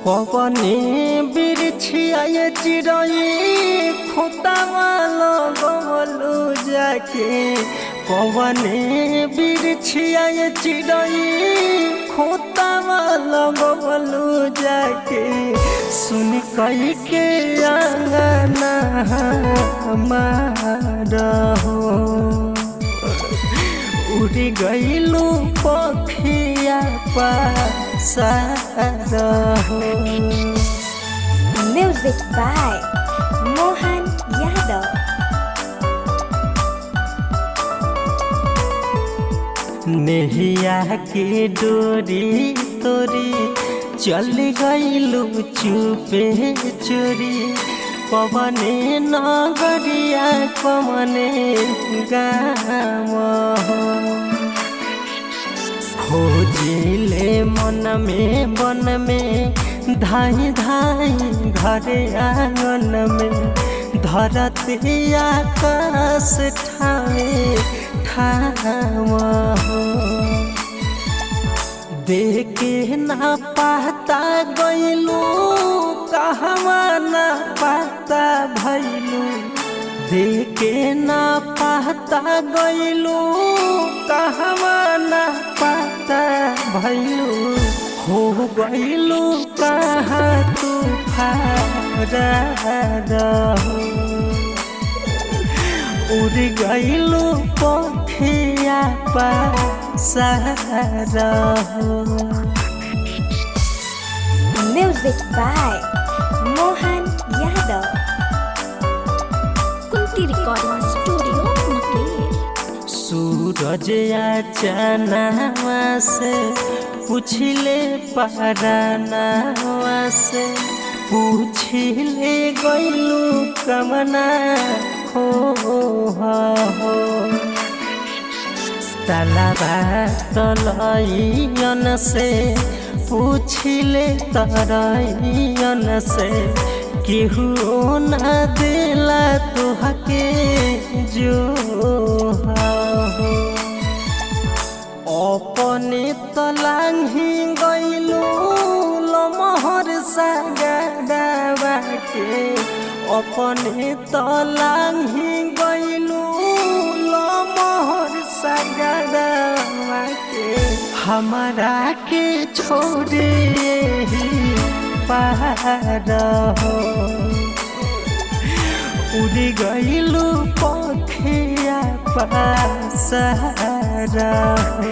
कवने बिरछिया ये चिड़ई खोतावा लगवलू जाके कवने बिरछिया ये चिड़ई खोतावा लगवलू जाके सुन कई के आंगना हमारा हो उड़ गईलू पखिया पासारा हो। Music by Mohan Yadav. नेहिया के डोरी तोरी चल गईलू चुपे चोरी पवने नगरिया पवने गाँव खोजिले मन में बन में धाई धाई घरे आंगन में धरती आकाश ठावे ठाव देखे ना पाता गईलू कहवा ना पाता भैलू देखे ना पाता गईलू कहवा ना पाता भैलू हो गईलू कहाँ तू फारहू उड़ गईलू पखिया पासारा हो। Music by Mohan Yadav. Kunti Recording Studio, Munger. सूरज चनावा से पूछले परानावा से पूछले गईलू कमना हो तलबा तलयन से पूछले तरयन से केहू न दिला तुहके जो अपने तलांघी गईलू लमहर सागरवा के अपने तलांघी गईलू लमहर सागरवा के हमारा के छोड़े ही पार हो उड़ गईलू पखिया पासारा हो।